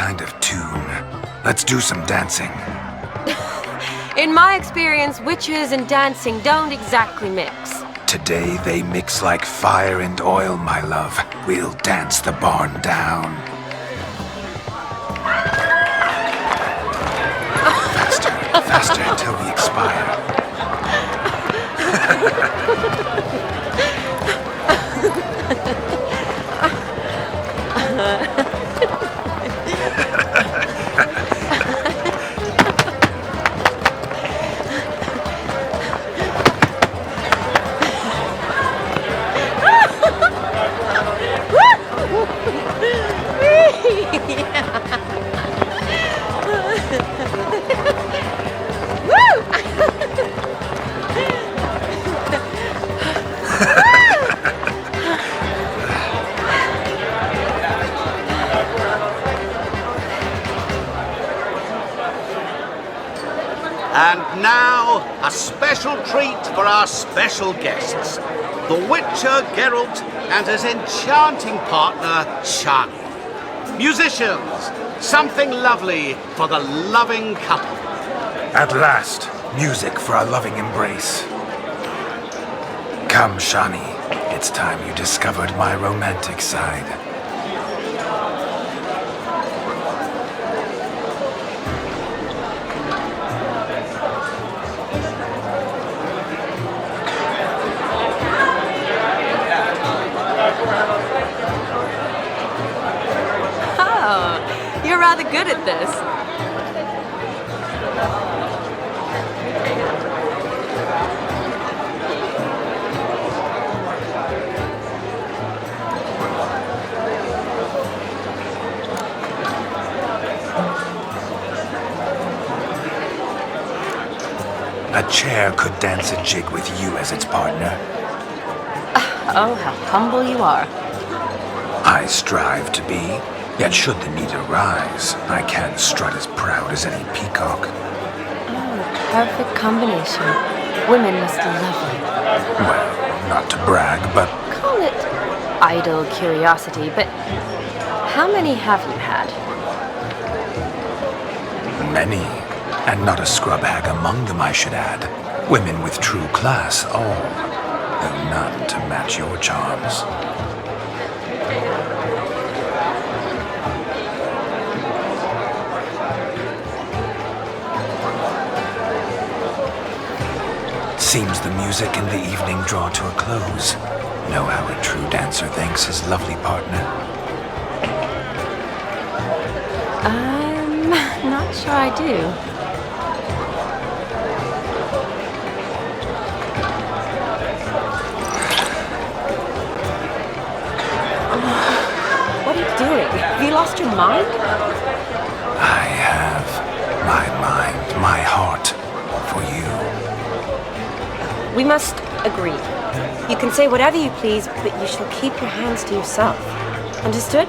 kind of tune. Let's do some dancing. In my experience, witches and dancing don't exactly mix. Today they mix like fire and oil, my love. We'll dance the barn down. Faster, faster until we expire. And now, a special treat for our special guests. The Witcher Geralt and his enchanting partner, Shani. Musicians, something lovely for the loving couple. At last, music for a loving embrace. Come, Shani. It's time you discovered my romantic side. Oh, you're rather good at this. A chair could dance a jig with you as its partner. Oh, how humble you are. I strive to be, yet should the need arise, I can strut as proud as any peacock. Oh, perfect combination. Women must love you. Well, not to brag, but Call it idle curiosity, but how many have you had? many. And not a scrub hag among them, I should add. Women with true class, all. Though none to match your charms. Seems the music and the evening draw to a close. Know how a true dancer thanks his lovely partner? I'm not sure I do. What are you doing? Have you lost your mind? I have my mind, my heart for you. We must agree. You can say whatever you please, but you shall keep your hands to yourself. Understood?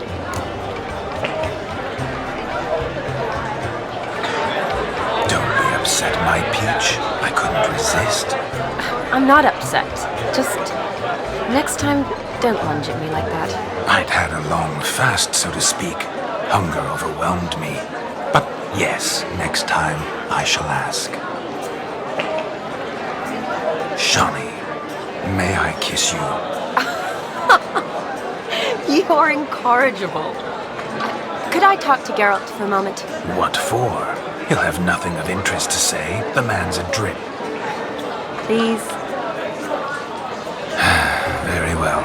Don't be upset, my peach. I couldn't resist. I'm not upset. Just next time, don't lunge at me like that. I'd had a long fast, so to speak. Hunger overwhelmed me. But yes, next time I shall ask. Shani, may I kiss you? You're incorrigible. Could I talk to Geralt for a moment? What for? He'll have nothing of interest to say. The man's adrip. Please? Very well.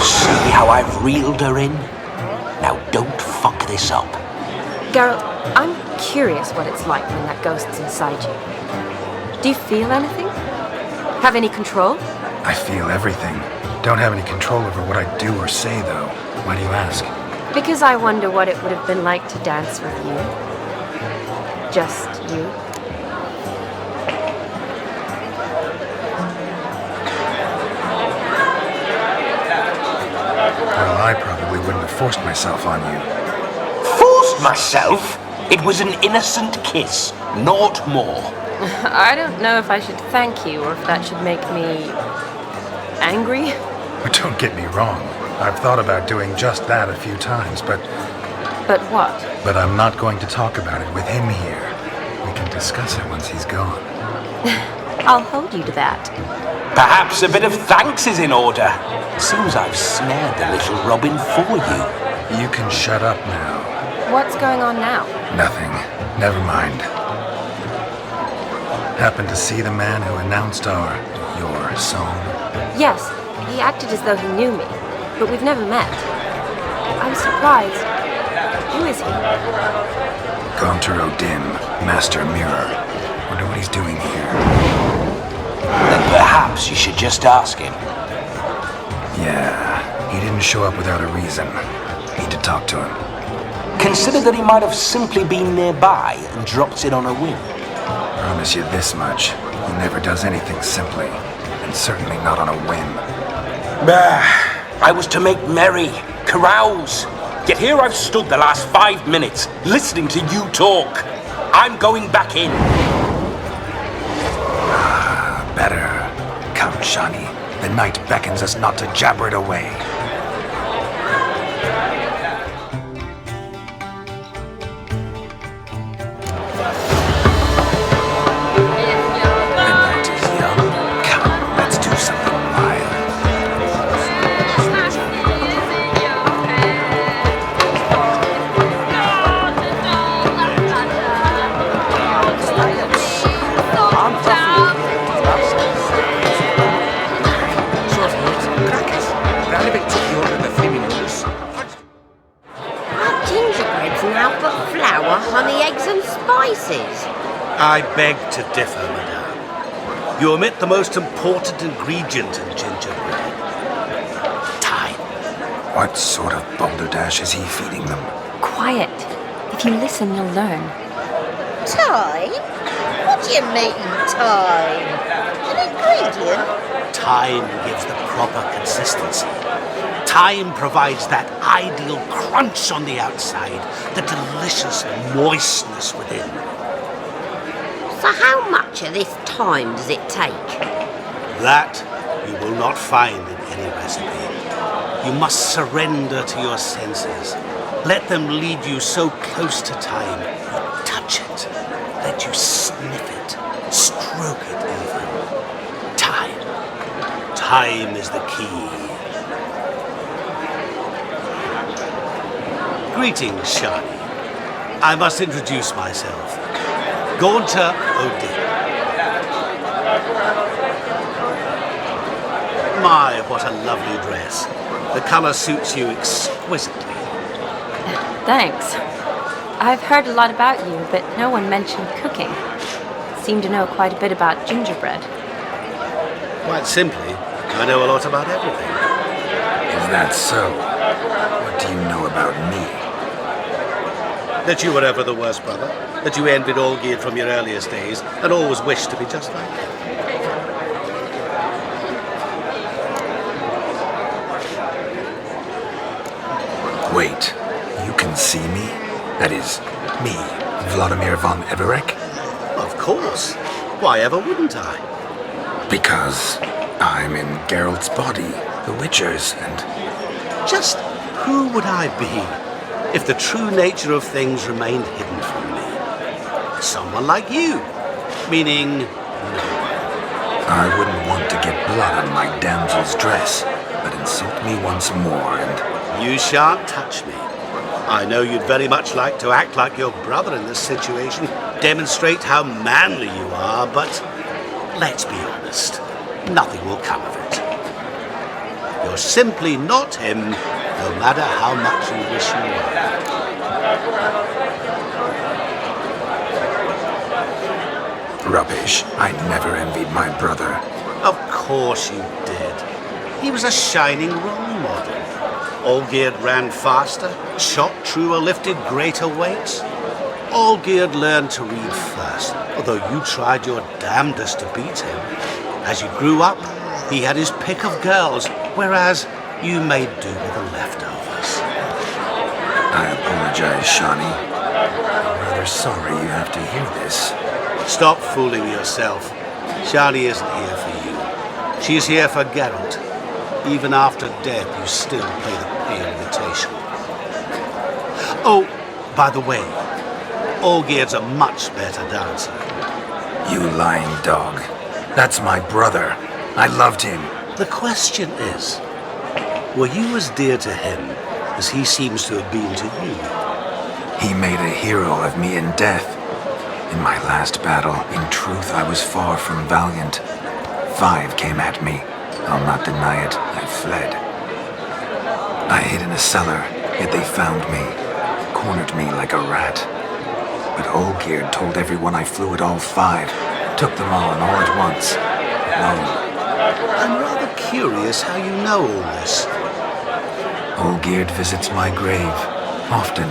See how I've reeled her in? Now don't fuck this up. Geralt, I'm curious what it's like when that ghost's inside you. Do you feel anything? Have any control? I feel everything. Don't have any control over what I do or say, though. Why do you ask? Because I wonder what it would have been like to dance with you. Just you. Well, I probably wouldn't have forced myself on you. Forced myself? It was an innocent kiss, naught more. I don't know if I should thank you or if that should make me angry. But don't get me wrong. I've thought about doing just that a few times, but But what? But I'm not going to talk about it with him here. We can discuss it once he's gone. I'll hold you to that. Perhaps a bit of thanks is in order. Seems I've snared the little Robin for you. You can shut up now. What's going on now? Nothing. Never mind. Happened to see the man who announced your song? Yes, he acted as though he knew me, but we've never met. I'm surprised. Who is he? Gaunter O'Dim, Master Mirror. Wonder what he's doing here. Then perhaps you should just ask him. Yeah, he didn't show up without a reason. Need to talk to him. Consider that he might have simply been nearby and dropped in on a whim. Promise you this much. He never does anything simply, and certainly not on a whim. I was to make merry, carouse. Yet here I've stood the last 5 minutes, listening to you talk. I'm going back in. Better. Come, Shani. The night beckons us not to jabber it away. The night is young. Come, let's do something wild. Our gingerbread's now but flour, honey, eggs and spices. I beg to differ, madame. You omit the most important ingredient in gingerbread. Time. What sort of balderdash is he feeding them? Quiet. If you listen, you'll learn. Time? What do you mean, time? An ingredient? Time gives the proper consistency. Time provides that ideal crunch on the outside, the delicious moistness within. So how much of this time does it take? That you will not find in any recipe. You must surrender to your senses. Let them lead you so close to time, you touch it. Let you sniff it, stroke it even. Time. Time is the key. Greetings, Shani. I must introduce myself. Gaunter O'Dim. My, what a lovely dress. The colour suits you exquisitely. Thanks. I've heard a lot about you, but no one mentioned cooking. Seem to know quite a bit about gingerbread. Quite simply, I know a lot about everything. Is that so? What do you know about me? That you were ever the worst brother, that you envied Olgierd from your earliest days, and always wished to be just like him. Wait, you can see me? That is, me, Vlodimir von Everek? Of course. Why ever wouldn't I? Because I'm in Geralt's body, the Witcher's, and... Just who would I be if the true nature of things remained hidden from me? Someone like you, meaning no one. I wouldn't want to get blood on my damsel's dress, but insult me once more and... You shan't touch me. I know you'd very much like to act like your brother in this situation, demonstrate how manly you are, but let's be honest, nothing will come of it. You're simply not him, no matter how much you wish you were. Rubbish. I never envied my brother. Of course you did. He was a shining role model. Olgierd ran faster, shot truer, lifted greater weights. Olgierd learned to read first, although you tried your damnedest to beat him. As you grew up, he had his pick of girls, whereas you made do with the leftovers. I apologize, Shani. I'm rather sorry you have to hear this. Stop fooling yourself. Shani isn't here for you. She's here for Geralt. Even after death, you still play the pale imitation. Oh, By the way, Olgierd's a much better dancer. You lying dog. That's my brother. I loved him. The question is, were you as dear to him as he seems to have been to you? He made a hero of me in death. In my last battle, in truth, I was far from valiant. 5 came at me. I'll not deny it. I fled. I hid in a cellar, yet they found me. Cornered me like a rat. But Olgierd told everyone I flew at all 5. Took them on all at once. Alone. I'm rather curious how you know all this. Olgierd visits my grave. Often.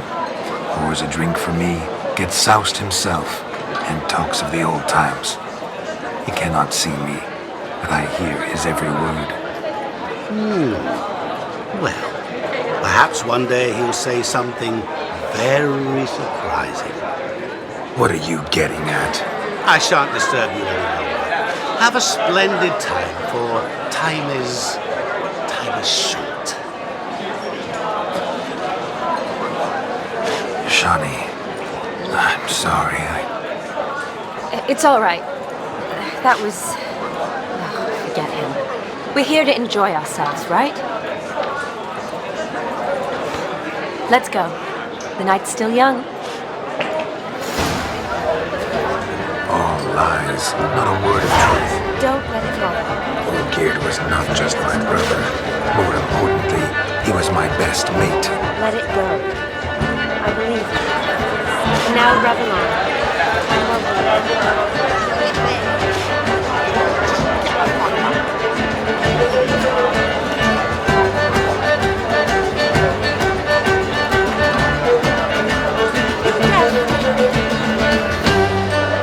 Pours a drink for me. Gets soused himself. And talks of the old times. He cannot see me, but I hear his every word. Well, perhaps one day he'll say something very surprising. What are you getting at? I shan't disturb you any longer. Have a splendid time, for time is short. Shani, I'm sorry. It's all right. That was... Oh, forget him. We're here to enjoy ourselves, right? Let's go. The night's still young. All lies, not a word of truth. Don't let it go. Olgierd was not just my brother. More importantly, he was my best mate. Let it go. I believe you. And now revel on.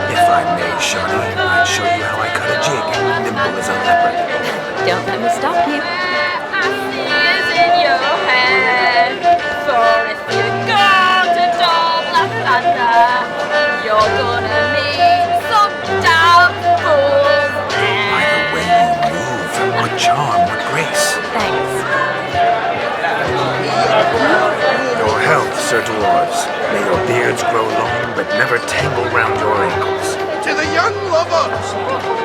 If I may, Shani, I'd show you how I cut a jig, nimble as a leopard. Don't let me stop you. Is in your head. For if you go to Dublin Thunder, you're gonna meet some damn fools By there. the way you move, what charm, what grace. Thanks. Your health, Sir Dwarves. May your beards grow long, but never tangle round your ankles. To the young lovers,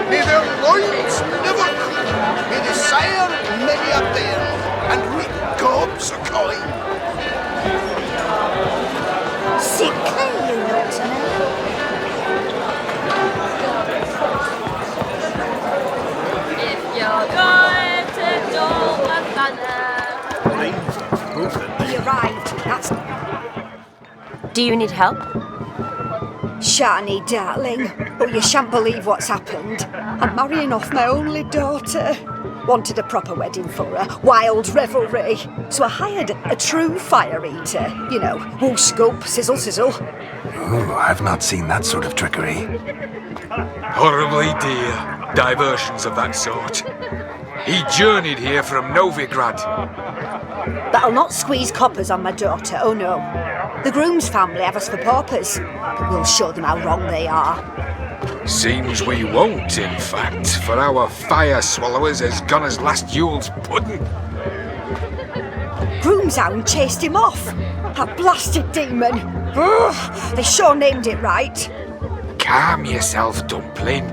may their loins never cool, may they sire many a bairn, and reap gobs of coin. Sickly, you look to me. If you're going to Dublin Thunder. He arrived. That's Do you need help? Shani, darling. Oh, you shan't believe what's happened. I'm marrying off my only daughter. Wanted a proper wedding for her. Wild revelry. So I hired a true fire eater. You know, whoosh, scoop, sizzle, sizzle. Ooh, I've not seen that sort of trickery. Horribly dear diversions of that sort. He journeyed here from Novigrad. But I'll not squeeze coppers on my daughter, oh no. The groom's family have us for paupers. But we'll show them how wrong they are. Seems we won't, in fact, for our fire swallowers has gone as last Yule's pudding. Groom's hound chased him off. That blasted demon. Ugh, they sure named it right. Calm yourself, Dumpling.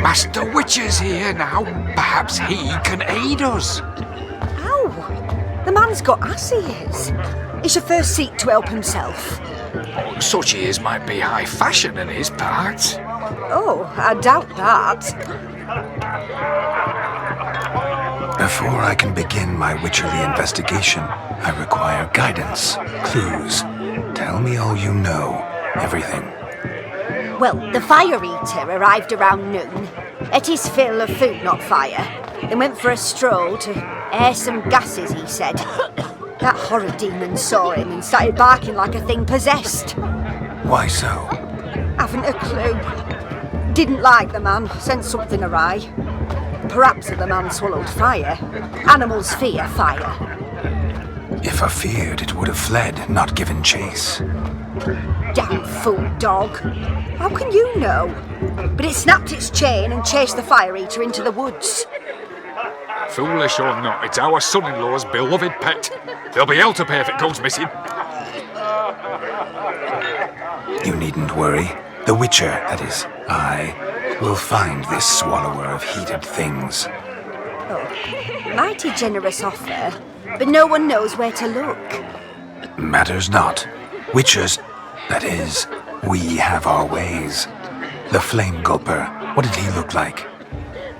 Master Witcher's here now. Perhaps he can aid us. Ow! The man's got ass ears. He should first seek to help himself. Such ears might be high fashion in his parts. Oh, I doubt that. Before I can begin my witcherly investigation, I require guidance, clues. Tell me all you know, everything. Well, the fire eater arrived around noon. Ate his fill of food, not fire. Then went for a stroll to air some gases, he said. That horrid demon saw him and started barking like a thing possessed. Why so? Haven't a clue. Didn't like the man, sent something awry. Perhaps the man swallowed fire. Animals fear fire. If I feared, it would have fled, not given chase. Damn fool dog. How can you know? But it snapped its chain and chased the fire eater into the woods. Foolish or not, it's our son-in-law's beloved pet. There'll be hell to pay if it goes missing. You needn't worry. The Witcher, that is, I, will find this swallower of heated things. Oh, mighty generous offer, but no one knows where to look. Matters not. Witchers, that is, we have our ways. The Flame Gulper, what did he look like?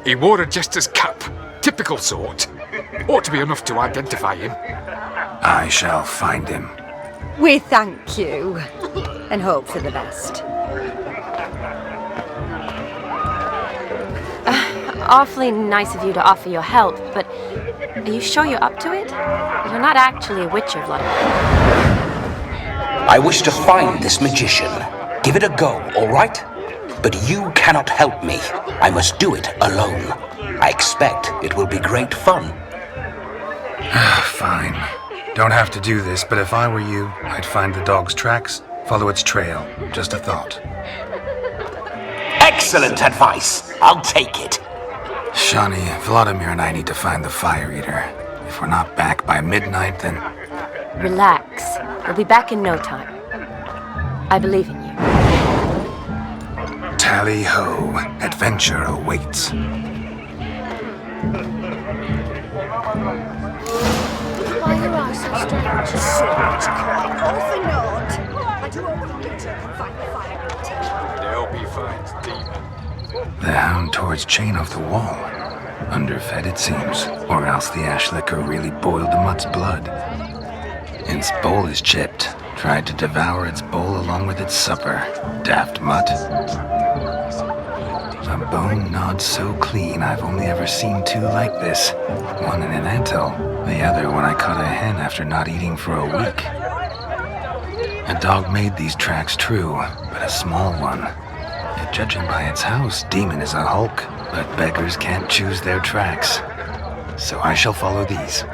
He wore a jester's cap. Typical sort. Ought to be enough to identify him. I shall find him. We thank you, and hope for the best. Awfully nice of you to offer your help, but are you sure you're up to it? You're not actually a witcher, Vlodimir. I wish to find this magician. Give it a go, all right? But you cannot help me. I must do it alone. I expect it will be great fun. Fine. Don't have to do this, but if I were you, I'd find the dog's tracks, follow its trail. Just a thought. Excellent advice. I'll take it. Shani, Vlodimir and I need to find the Fire Eater. If we're not back by midnight, then... Relax. We'll be back in no time. I believe in you. Tally-ho. Adventure awaits. Why are your eyes so strange? So much coin, all for naught. I do hope the Witcher can find the Fire Eater. They'll be fine, demon. The hound towards chain off the wall. Underfed, it seems. Or else the ash liquor really boiled the mutt's blood. Its bowl is chipped. Tried to devour its bowl along with its supper. Daft mutt. A bone gnawed so clean I've only ever seen two like this. One in an anthill, the other when I caught a hen after not eating for a week. A dog made these tracks true, but a small one. Yet judging by its house, demon is a hulk, but beggars can't choose their tracks. So I shall follow these.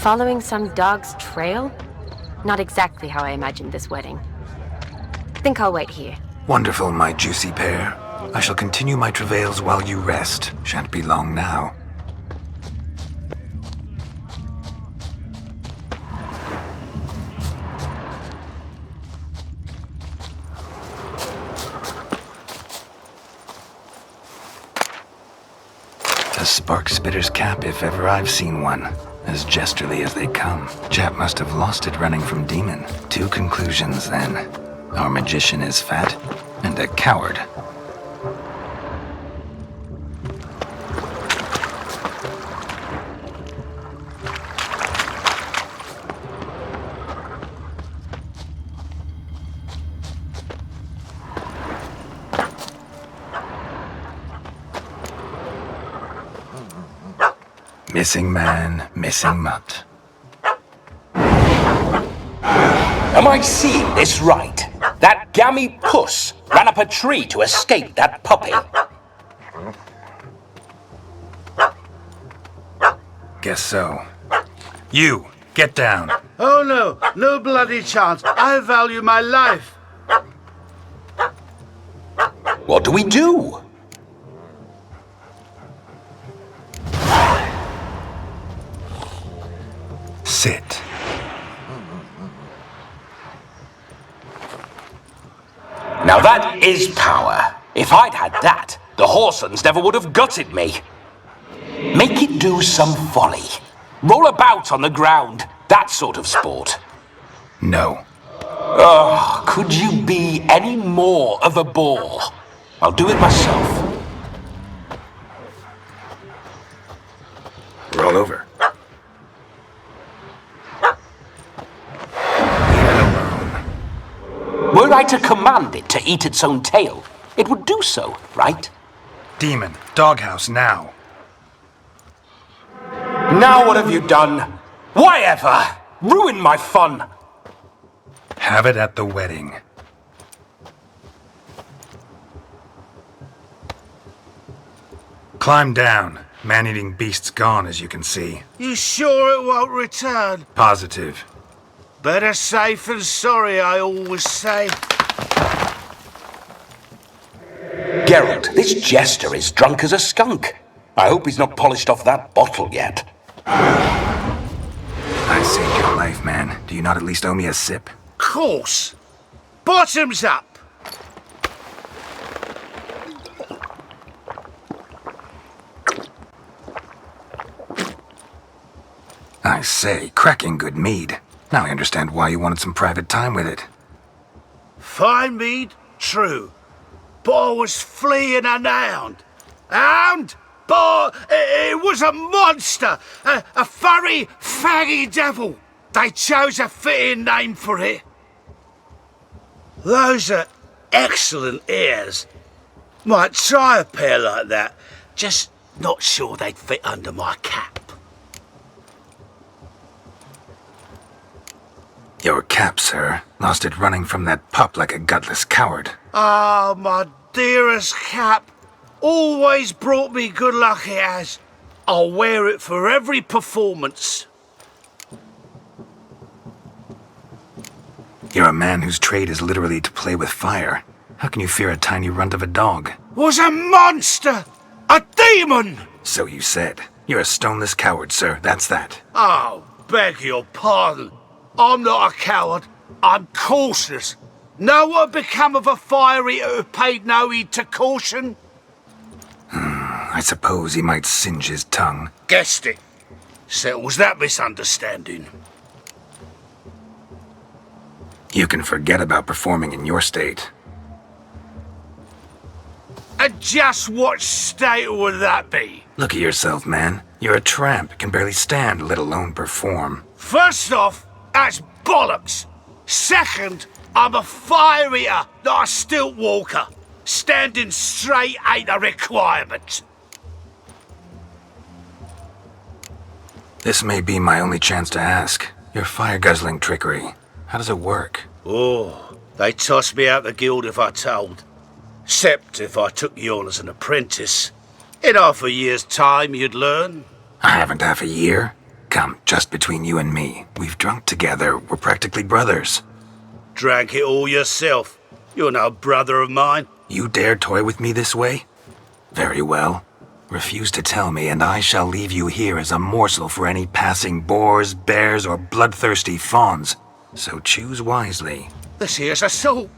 Following some dog's trail? Not exactly how I imagined this wedding. Think I'll wait here. Wonderful, my juicy pair. I shall continue my travails while you rest. Shan't be long now. A spark spitter's cap if ever I've seen one. As jesterly as they come. Chap must have lost it running from demon. Two conclusions then. Our magician is fat, and a coward. Missing man, missing mutt. Am I seeing this right? That gammy puss ran up a tree to escape that puppy. Guess so. You, get down. Oh no, no bloody chance. I value my life. What do we do? Sit. Now that is power. If I'd had that, the Horsons never would have gutted me. Make it do some folly. Roll about on the ground. That sort of sport. No. Oh, could you be any more of a bore? I'll do it myself. Roll over. Were I to command it to eat its own tail, it would do so, right? Demon, doghouse now. Now what have you done? Why ever? Ruin my fun. Have it at the wedding. Climb down. Man-eating beast's gone, as you can see. You sure it won't return? Positive. Better safe than sorry, I always say. Geralt, this jester is drunk as a skunk. I hope he's not polished off that bottle yet. I saved your life. knife, man. Do you not at least owe me a sip? Course. Bottoms up. I say, cracking good mead. Now I understand why you wanted some private time with it. Fine mead, true. But I was fleeing an hound. Hound? But it was a monster. A furry, faggy devil. They chose a fitting name for it. Those are excellent ears. Might try a pair like that. Just not sure they'd fit under my cap. Your cap, sir. Lost it running from that pup like a gutless coward. Ah, my dearest cap. Always brought me good luck it has. I'll wear it for every performance. You're a man whose trade is literally to play with fire. How can you fear a tiny runt of a dog? Was a monster! A demon! So you said. You're a stoneless coward, sir. That's that. Oh, beg your pardon. I'm not a coward. I'm cautious. Know what become of a fire eater who paid no heed to caution? I suppose he might singe his tongue. Guessed it. Settles that misunderstanding. You can forget about performing in your state. And just what state would that be? Look at yourself, man. You're a tramp, can barely stand, let alone perform. First off, that's bollocks. Second, I'm a fire eater, not a stilt walker. Standing straight ain't a requirement. This may be my only chance to ask. Your fire-guzzling trickery, how does it work? Oh, they'd toss me out the guild if I told. Except if I took you on as an apprentice. In half a year's time, you'd learn. I haven't half a year. Come, just between you and me. We've drunk together. We're practically brothers. Drank it all yourself. You're no brother of mine. You dare toy with me this way? Very well. Refuse to tell me, and I shall leave you here as a morsel for any passing boars, bears, or bloodthirsty fawns. So choose wisely. This here's assault.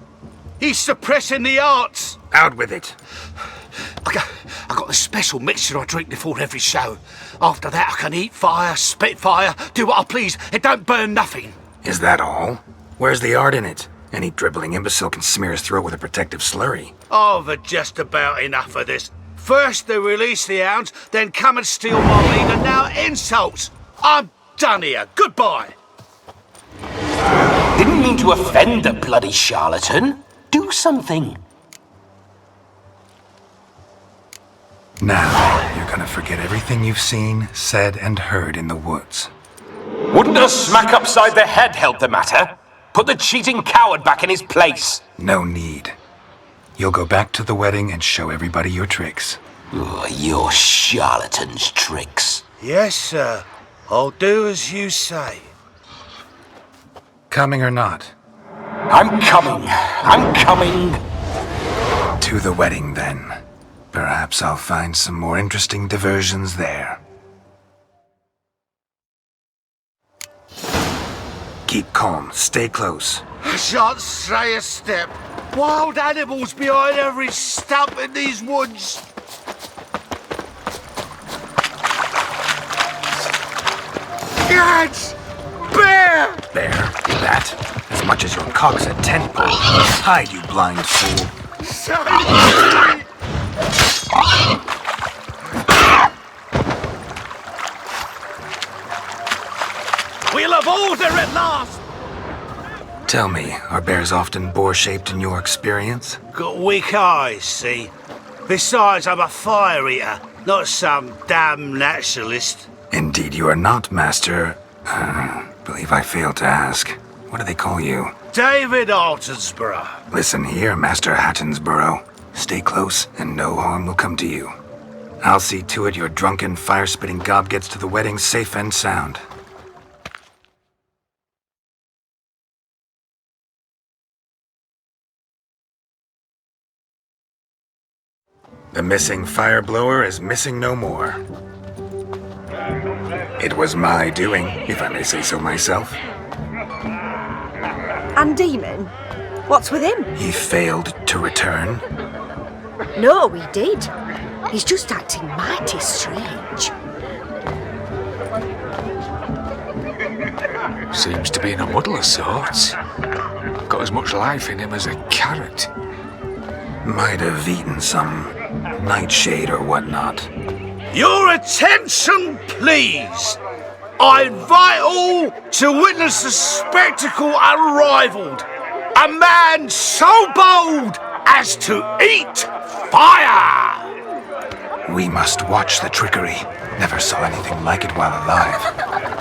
He's suppressing the arts. Out with it. I got the special mixture I drink before every show. After that, I can eat fire, spit fire, do what I please. It don't burn nothing. Is that all? Where's the art in it? Any dribbling imbecile can smear his throat with a protective slurry. I've had just about enough of this. First they release the hounds, then come and steal my meat, and now insults. I'm done here. Goodbye. Didn't mean to offend the bloody charlatan. Do something. Now, you're gonna forget everything you've seen, said, and heard in the woods. Wouldn't a smack upside the head help the matter? Put the cheating coward back in his place. No need. You'll go back to the wedding and show everybody your tricks. Oh, your charlatan's tricks. Yes, sir. I'll do as you say. Coming or not? I'm coming. I'm coming. To the wedding, then. Perhaps I'll find some more interesting diversions there. Keep calm. Stay close. I shan't stray a step. Wild animals behind every stump in these woods. Gads! Bear! Bear? That? As much as your cock's a tent pole. Hide, you blind fool. Save me! We'll have order at last! Tell me, are bears often boar-shaped in your experience? Got weak eyes, see? Besides, I'm a fire eater, not some damn naturalist. Indeed you are not, Master. Believe I failed to ask. What do they call you? David Altonsborough. Listen here, Master Hattonsborough. Stay close, and no harm will come to you. I'll see to it your drunken, fire-spitting gob gets to the wedding safe and sound. The missing fire blower is missing no more. It was my doing, if I may say so myself. And Demon? What's with him? He failed to return. No, he did. He's just acting mighty strange. Seems to be in a muddle of sorts. Got as much life in him as a carrot. Might have eaten some nightshade or whatnot. Your attention, please. I invite all to witness a spectacle unrivaled. A man so bold as to eat fire! We must watch the trickery. Never saw anything like it while alive.